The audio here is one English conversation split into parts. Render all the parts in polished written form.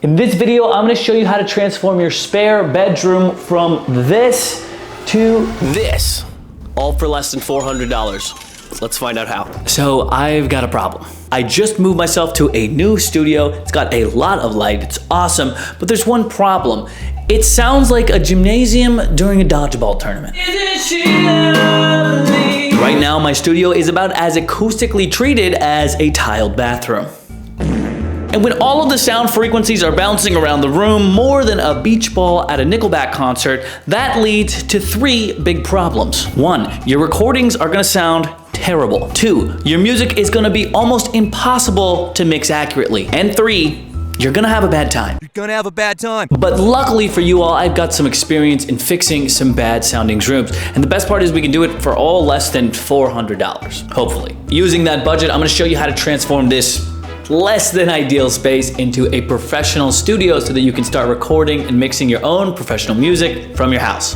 In this video, I'm gonna show you how to transform your spare bedroom from this to this, all for less than $400. Let's find out how. So I've got a problem. I just moved myself to a new studio. It's got a lot of light, it's awesome, but there's one problem. It sounds like a gymnasium during a dodgeball tournament. Right now, my studio is about as acoustically treated as a tiled bathroom. And when all of the sound frequencies are bouncing around the room more than a beach ball at a Nickelback concert, that leads to three big problems. 1, your recordings are gonna sound terrible. 2, your music is gonna be almost impossible to mix accurately. And 3, you're gonna have a bad time. You're gonna have a bad time. But luckily for you all, I've got some experience in fixing some bad sounding rooms. And the best part is we can do it for all less than $400, hopefully. Using that budget, I'm gonna show you how to transform this less than ideal space into a professional studio so that you can start recording and mixing your own professional music from your house.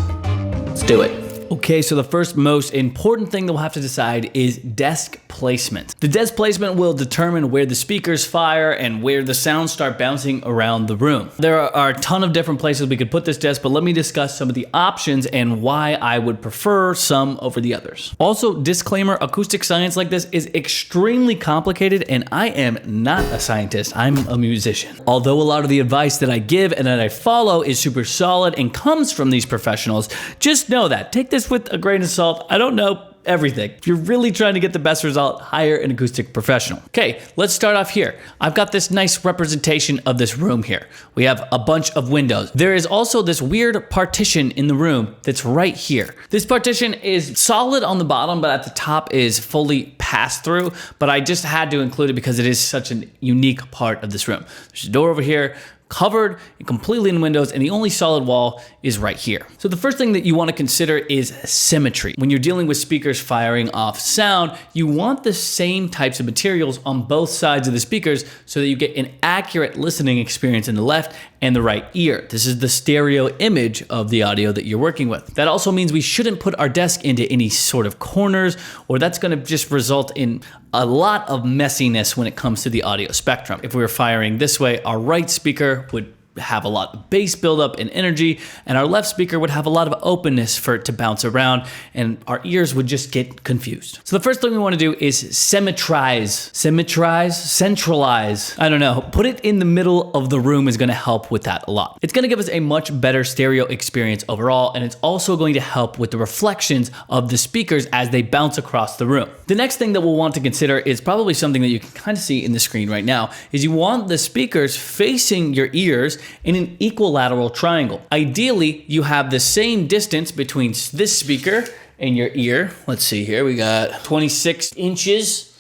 Let's do it. Okay, so the first most important thing that we'll have to decide is desk placement. The desk placement will determine where the speakers fire and where the sounds start bouncing around the room. There are a ton of different places we could put this desk, but let me discuss some of the options and why I would prefer some over the others. Also, disclaimer, acoustic science like this is extremely complicated and I am not a scientist, I'm a musician. Although a lot of the advice that I give and that I follow is super solid and comes from these professionals, just know that. Take this with a grain of salt. I don't know everything. If you're really trying to get the best result, hire an acoustic professional. Okay, let's start off here. I've got this nice representation of this room here. We have a bunch of windows. There is also this weird partition in the room that's right here. This partition is solid on the bottom, but at the top is fully passed through, but I just had to include it because it is such a unique part of this room. There's a door over here, covered completely in windows, and the only solid wall is right here. So the first thing that you want to consider is symmetry. When you're dealing with speakers firing off sound, you want the same types of materials on both sides of the speakers so that you get an accurate listening experience in the left and the right ear. This is the stereo image of the audio that you're working with. That also means we shouldn't put our desk into any sort of corners, or that's gonna just result in a lot of messiness when it comes to the audio spectrum. If we were firing this way, our right speaker would have a lot of bass buildup and energy, and our left speaker would have a lot of openness for it to bounce around, and our ears would just get confused. So the first thing we want to do is symmetrize. Symmetrize? Centralize? I don't know. Put it in the middle of the room is going to help with that a lot. It's going to give us a much better stereo experience overall, and it's also going to help with the reflections of the speakers as they bounce across the room. The next thing that we'll want to consider is probably something that you can kind of see in the screen right now, is you want the speakers facing your ears in an equilateral triangle. Ideally, you have the same distance between this speaker and your ear. Let's see here, we got 26 inches,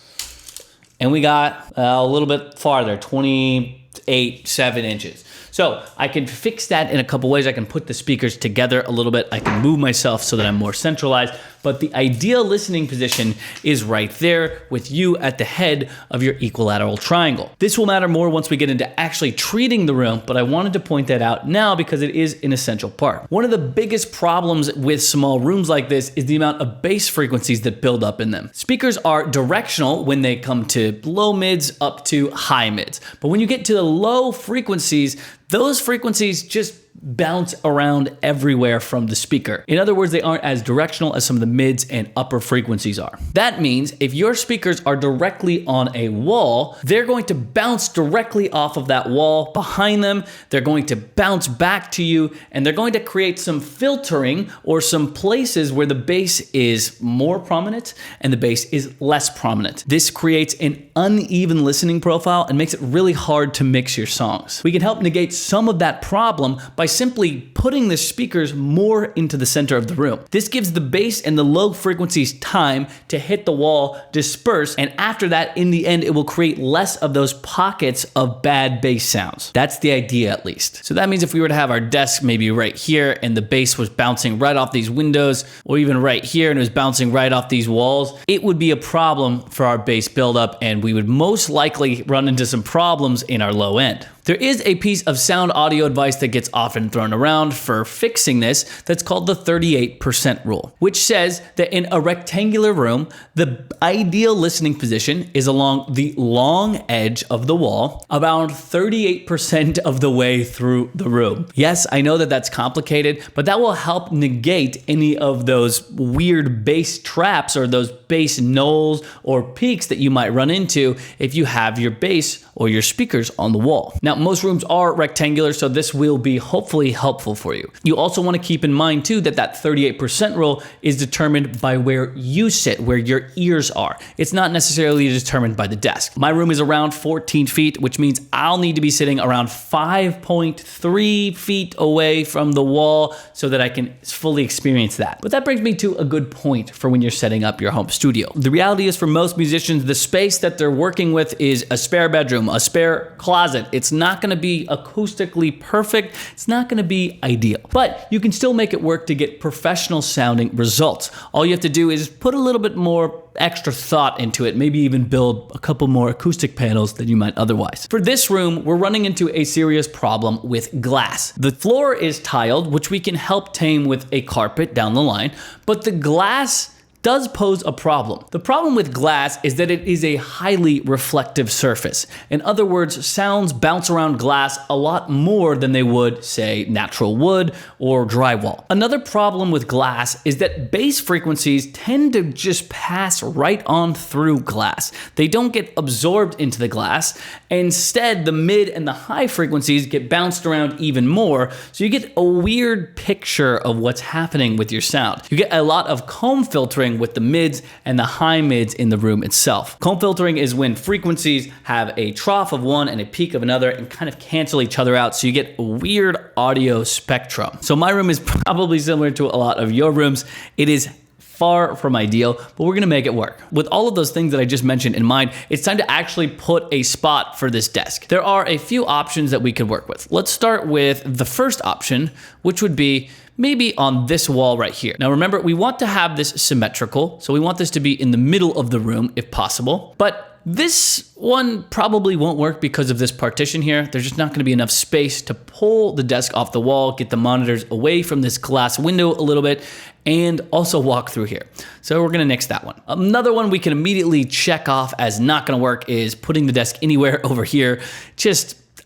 and we got a little bit farther, 7 inches. So I can fix that in a couple ways. I can put the speakers together a little bit. I can move myself so that I'm more centralized, but the ideal listening position is right there with you at the head of your equilateral triangle. This will matter more once we get into actually treating the room, but I wanted to point that out now because it is an essential part. One of the biggest problems with small rooms like this is the amount of bass frequencies that build up in them. Speakers are directional when they come to low mids up to high mids, but when you get to the low frequencies, those frequencies just bounce around everywhere from the speaker. In other words, they aren't as directional as some of the mids and upper frequencies are. That means if your speakers are directly on a wall, they're going to bounce directly off of that wall behind them. They're going to bounce back to you, and they're going to create some filtering or some places where the bass is more prominent and the bass is less prominent. This creates an uneven listening profile and makes it really hard to mix your songs. We can help negate some of that problem by simply putting the speakers more into the center of the room. This gives the bass and the low frequencies time to hit the wall, disperse, and after that, in the end, it will create less of those pockets of bad bass sounds. That's the idea, at least. So that means if we were to have our desk maybe right here and the bass was bouncing right off these windows, or even right here and it was bouncing right off these walls, it would be a problem for our bass buildup, and we would most likely run into some problems in our low end. There is a piece of sound audio advice that gets often thrown around for fixing this that's called the 38% rule, which says that in a rectangular room, the ideal listening position is along the long edge of the wall, around 38% of the way through the room. Yes, I know that that's complicated, but that will help negate any of those weird bass traps or those bass knolls or peaks that you might run into if you have your bass or your speakers on the wall. Now, most rooms are rectangular, so this will be hopefully helpful for you. You also want to keep in mind too that that 38% rule is determined by where you sit, where your ears are. It's not necessarily determined by the desk. My room is around 14 feet, which means I'll need to be sitting around 5.3 feet away from the wall so that I can fully experience that. But that brings me to a good point for when you're setting up your home studio. The reality is, for most musicians, the space that they're working with is a spare bedroom, a spare closet. It's not going to be acoustically perfect. It's not going to be ideal, but you can still make it work to get professional sounding results. All you have to do is put a little bit more extra thought into it, maybe even build a couple more acoustic panels than you might otherwise. For this room, we're running into a serious problem with glass. The floor is tiled, which we can help tame with a carpet down the line, but the glass does pose a problem. The problem with glass is that it is a highly reflective surface. In other words, sounds bounce around glass a lot more than they would, say, natural wood or drywall. Another problem with glass is that bass frequencies tend to just pass right on through glass. They don't get absorbed into the glass. Instead, the mid and the high frequencies get bounced around even more, so you get a weird picture of what's happening with your sound. You get a lot of comb filtering with the mids and the high mids in the room itself. Comb filtering is when frequencies have a trough of one and a peak of another and kind of cancel each other out, so you get a weird audio spectrum. So my room is probably similar to a lot of your rooms. It is far from ideal, but we're gonna make it work. With all of those things that I just mentioned in mind, it's time to actually put a spot for this desk. There are a few options that we could work with. Let's start with the first option, which would be maybe on this wall right here. Now remember, we want to have this symmetrical, so we want this to be in the middle of the room if possible, but this one probably won't work because of this partition here. There's just not gonna be enough space to pull the desk off the wall, get the monitors away from this glass window a little bit, and also walk through here. So we're gonna nix that one. Another one we can immediately check off as not gonna work is putting the desk anywhere over here.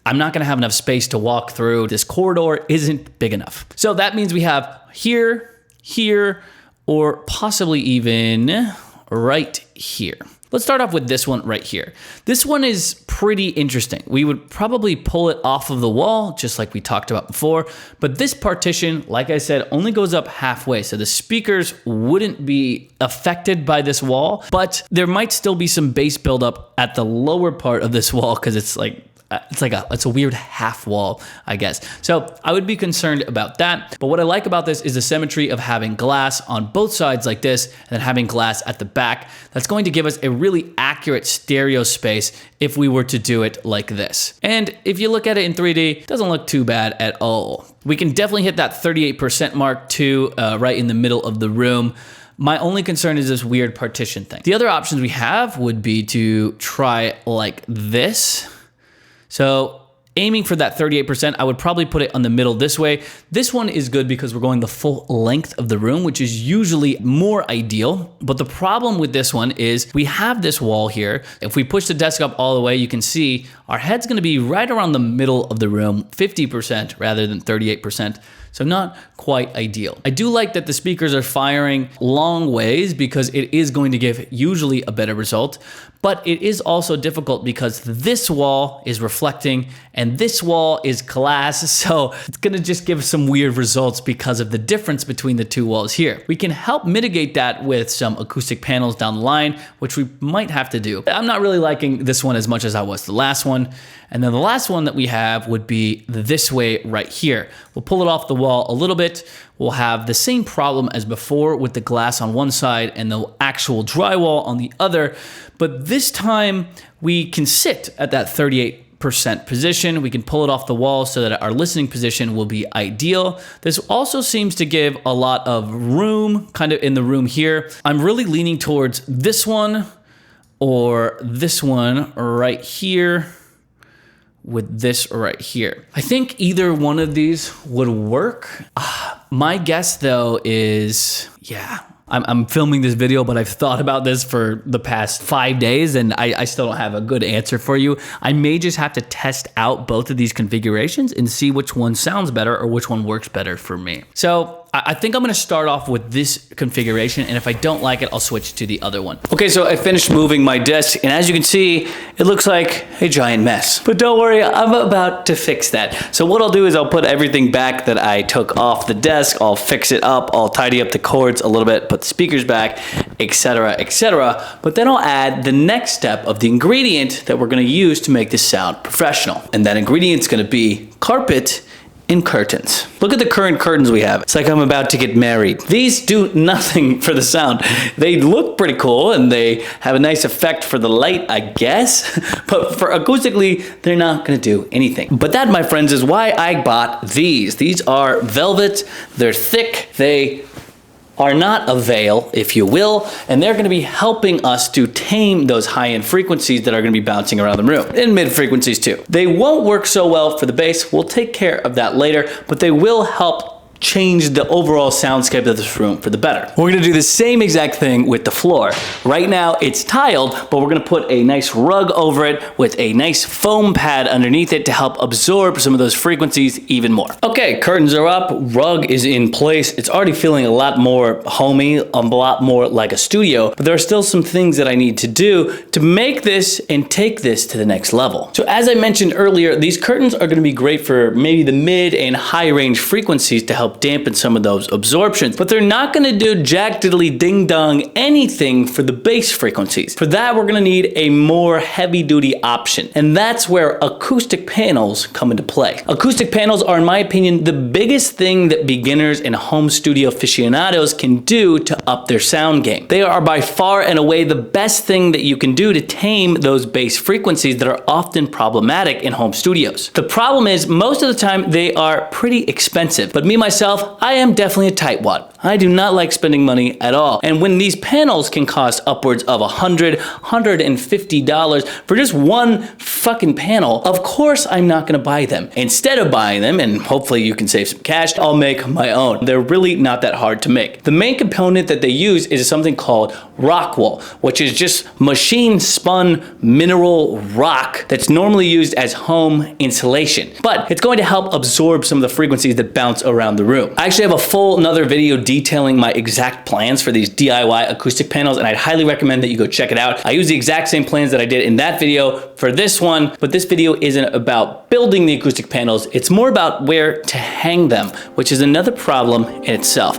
I'm not gonna have enough space to walk through. This corridor isn't big enough. So that means we have here, here, or possibly even right here. Let's start off with this one right here. This one is pretty interesting. We would probably pull it off of the wall, just like we talked about before, but this partition, like I said, only goes up halfway, so the speakers wouldn't be affected by this wall, but there might still be some bass buildup at the lower part of this wall because it's a weird half wall, I guess. So I would be concerned about that. But what I like about this is the symmetry of having glass on both sides like this and then having glass at the back. That's going to give us a really accurate stereo space if we were to do it like this. And if you look at it in 3D, it doesn't look too bad at all. We can definitely hit that 38% mark too, right in the middle of the room. My only concern is this weird partition thing. The other options we have would be to try like this. So aiming for that 38%, I would probably put it on the middle this way. This one is good because we're going the full length of the room, which is usually more ideal. But the problem with this one is we have this wall here. If we push the desk up all the way, you can see our head's gonna be right around the middle of the room, 50% rather than 38%. So not quite ideal. I do like that the speakers are firing long ways because it is going to give usually a better result, but it is also difficult because this wall is reflecting and this wall is glass, so it's gonna just give some weird results because of the difference between the two walls here. We can help mitigate that with some acoustic panels down the line, which we might have to do. I'm not really liking this one as much as I was the last one. And then the last one that we have would be this way right here. We'll pull it off the wall a little bit. We'll have the same problem as before with the glass on one side and the actual drywall on the other. But this time we can sit at that 38% position. We can pull it off the wall so that our listening position will be ideal. This also seems to give a lot of room kind of in the room here. I'm really leaning towards this one or this one right here, with this right here. I think either one of these would work. My guess though is, yeah, I'm filming this video, but I've thought about this for the past 5 days and I still don't have a good answer for you. I may just have to test out both of these configurations and see which one sounds better or which one works better for me. So I think I'm gonna start off with this configuration, and if I don't like it, I'll switch to the other one. Okay, so I finished moving my desk, and as you can see, it looks like a giant mess. But don't worry, I'm about to fix that. So what I'll do is I'll put everything back that I took off the desk, I'll fix it up, I'll tidy up the cords a little bit, put the speakers back, etc., etc. But then I'll add the next step of the ingredient that we're gonna use to make this sound professional. And that ingredient's gonna be carpet and curtains. Look at the current curtains we have. It's like I'm about to get married. These do nothing for the sound. They look pretty cool and they have a nice effect for the light, I guess, but for acoustically, they're not gonna do anything. But that, my friends, is why I bought these. These are velvet, they're thick, they are not a veil, if you will, and they're gonna be helping us to tame those high-end frequencies that are gonna be bouncing around the room, and mid frequencies too. They won't work so well for the bass, we'll take care of that later, but they will help change the overall soundscape of this room for the better. We're gonna do the same exact thing with the floor. Right now it's tiled, but we're gonna put a nice rug over it with a nice foam pad underneath it to help absorb some of those frequencies even more. Okay, curtains are up, rug is in place. It's already feeling a lot more homey, a lot more like a studio, but there are still some things that I need to do to make this and take this to the next level. So as I mentioned earlier, these curtains are gonna be great for maybe the mid and high range frequencies to help dampen some of those absorptions, but they're not gonna do jack diddly ding dong anything for the bass frequencies. For that, we're gonna need a more heavy duty option, and that's where acoustic panels come into play. Acoustic panels are, in my opinion, the biggest thing that beginners and home studio aficionados can do to up their sound game. They are by far and away the best thing that you can do to tame those bass frequencies that are often problematic in home studios. The problem is, most of the time, they are pretty expensive, but me, myself, I am definitely a tightwad. I do not like spending money at all. And when these panels can cost upwards of $100, $150 for just one fucking panel, of course I'm not gonna buy them. Instead of buying them, and hopefully you can save some cash, I'll make my own. They're really not that hard to make. The main component that they use is something called rock wool, which is just machine spun mineral rock that's normally used as home insulation. But it's going to help absorb some of the frequencies that bounce around the room. I actually have a full another video detailing my exact plans for these DIY acoustic panels, and I'd highly recommend that you go check it out. I use the exact same plans that I did in that video for this one, but this video isn't about building the acoustic panels, it's more about where to hang them, which is another problem in itself.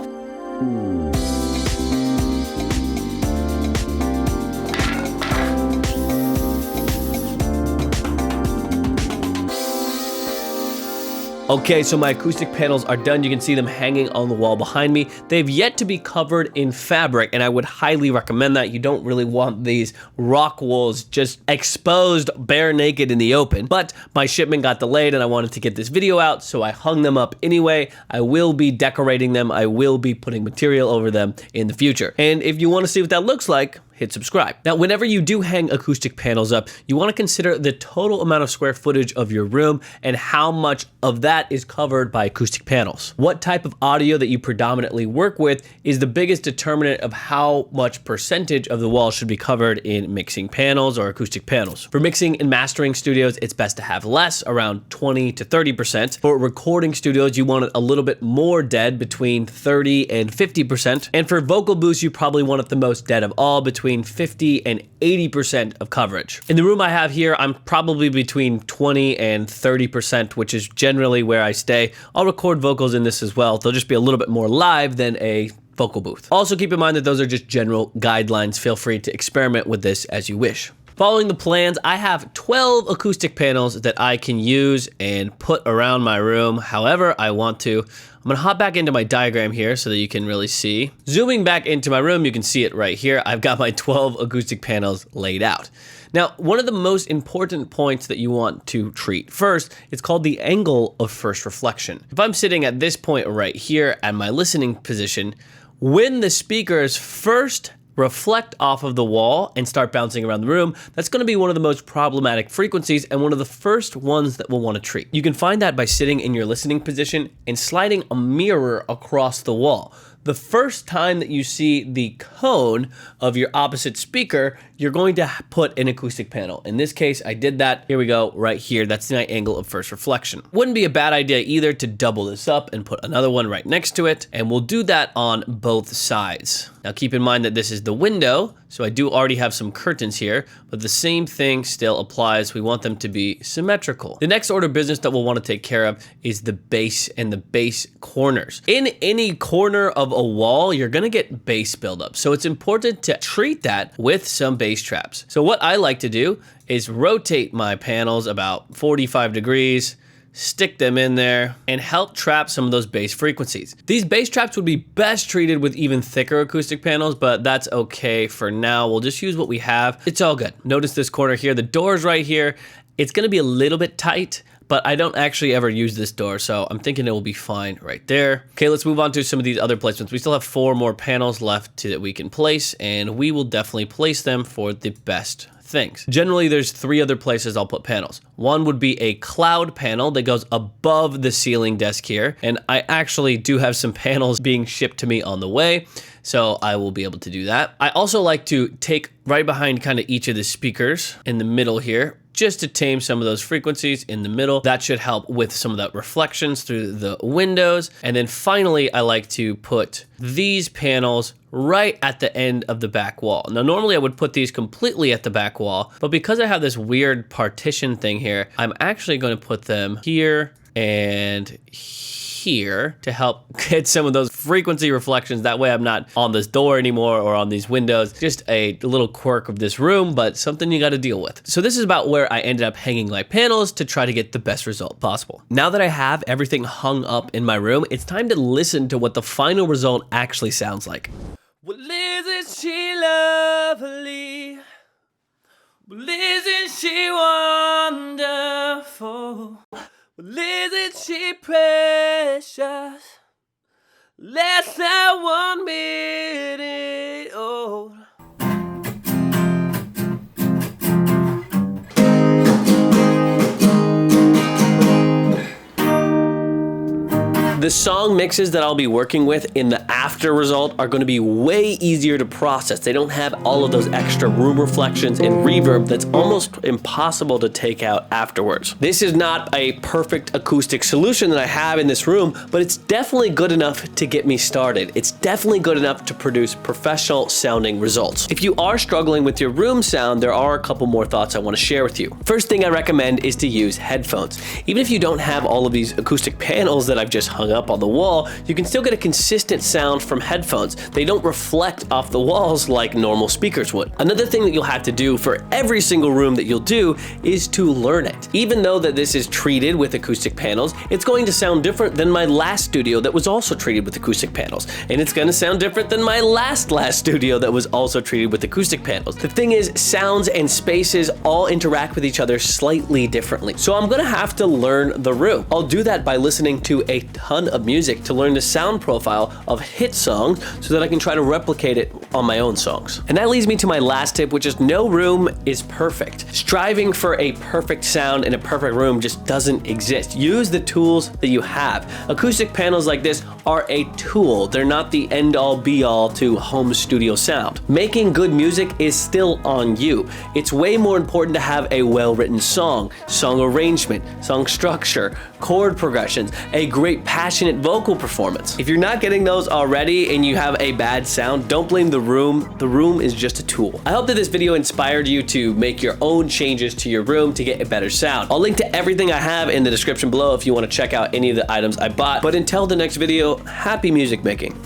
Okay, so my acoustic panels are done. You can see them hanging on the wall behind me. They've yet to be covered in fabric, and I would highly recommend that. You don't really want these rock walls just exposed bare naked in the open. But my shipment got delayed and I wanted to get this video out, so I hung them up anyway. I will be decorating them. I will be putting material over them in the future. And if you want to see what that looks like, hit subscribe. Now, whenever you do hang acoustic panels up, you want to consider the total amount of square footage of your room and how much of that is covered by acoustic panels. What type of audio that you predominantly work with is the biggest determinant of how much percentage of the wall should be covered in mixing panels or acoustic panels. For mixing and mastering studios, it's best to have less, around 20 to 30%. For recording studios, you want it a little bit more dead, between 30 and 50%. And for vocal booths, you probably want it the most dead of all, between 50 and 80% of coverage. In the room I have here, I'm probably between 20 and 30%, which is generally where I stay. I'll record vocals in this as well. They'll just be a little bit more live than a vocal booth. Also keep in mind that those are just general guidelines. Feel free to experiment with this as you wish. Following the plans, I have 12 acoustic panels that I can use and put around my room however I want to. I'm gonna hop back into my diagram here so that you can really see. Zooming back into my room, you can see it right here. I've got my 12 acoustic panels laid out. Now, one of the most important points that you want to treat first, it's called the angle of first reflection. If I'm sitting at this point right here at my listening position, when the speakers first reflect off of the wall and start bouncing around the room, that's going to be one of the most problematic frequencies and one of the first ones that we'll want to treat. You can find that by sitting in your listening position and sliding a mirror across the wall. The first time that you see the cone of your opposite speaker, you're going to put an acoustic panel. In this case, I did that. Here we go, right here. That's my angle of first reflection. Wouldn't be a bad idea either to double this up and put another one right next to it. And we'll do that on both sides. Now keep in mind that this is the window, so I do already have some curtains here, but the same thing still applies. We want them to be symmetrical. The next order of business that we'll want to take care of is the bass and the bass corners. In any corner of a wall, you're gonna get bass buildup. So it's important to treat that with some bass traps. So what I like to do is rotate my panels about 45 degrees, stick them in there, and help trap some of those bass frequencies. These bass traps would be best treated with even thicker acoustic panels, but that's okay for now. We'll just use what we have. It's all good. Notice this corner here, the door's right here. It's gonna be a little bit tight, but I don't actually ever use this door, so I'm thinking it will be fine right there. Okay, let's move on to some of these other placements. We still have 4 more panels left that we can place, and we will definitely place them for the best things. Generally, there's 3 other places I'll put panels. One would be a cloud panel that goes above the ceiling desk here, and I actually do have some panels being shipped to me on the way, so I will be able to do that. I also like to take right behind kind of each of the speakers in the middle here, just to tame some of those frequencies in the middle. That should help with some of that reflections through the windows. And then finally, I like to put these panels right at the end of the back wall. Now, normally I would put these completely at the back wall, but because I have this weird partition thing here, I'm actually going to put them here and here to help get some of those frequency reflections. That way I'm not on this door anymore or on these windows. Just a little quirk of this room, but something you got to deal with. So this is about where I ended up hanging my panels to try to get the best result possible. Now that I have everything hung up in my room, it's time to listen to what the final result actually sounds like. Well, isn't she lovely? Well, isn't she wonderful? Well, isn't she precious? Less than 1 minute old. The song mixes that I'll be working with in the after result are going to be way easier to process. They don't have all of those extra room reflections and reverb that's almost impossible to take out afterwards. This is not a perfect acoustic solution that I have in this room, but it's definitely good enough to get me started. It's definitely good enough to produce professional sounding results. If you are struggling with your room sound, there are a couple more thoughts I want to share with you. First thing I recommend is to use headphones. Even if you don't have all of these acoustic panels that I've just hung up on the wall, you can still get a consistent sound from headphones. They don't reflect off the walls like normal speakers would. Another thing that you'll have to do for every single room that you'll do is to learn it. Even though that this is treated with acoustic panels, it's going to sound different than my last studio that was also treated with acoustic panels. And it's going to sound different than my last studio that was also treated with acoustic panels. The thing is, sounds and spaces all interact with each other slightly differently. So I'm going to have to learn the room. I'll do that by listening to a ton of music to learn the sound profile of hit songs so that I can try to replicate it on my own songs. And that leads me to my last tip, which is no room is perfect. Striving for a perfect sound in a perfect room just doesn't exist. Use the tools that you have. Acoustic panels like this are a tool. They're not the end-all be-all to home studio sound. Making good music is still on you. It's way more important to have a well-written song arrangement, song structure, chord progressions, a great passionate vocal performance. If you're not getting those already and you have a bad sound, don't blame the room. The room is just a tool. I hope that this video inspired you to make your own changes to your room to get a better sound. I'll link to everything I have in the description below if you want to check out any of the items I bought. But until the next video, happy music making.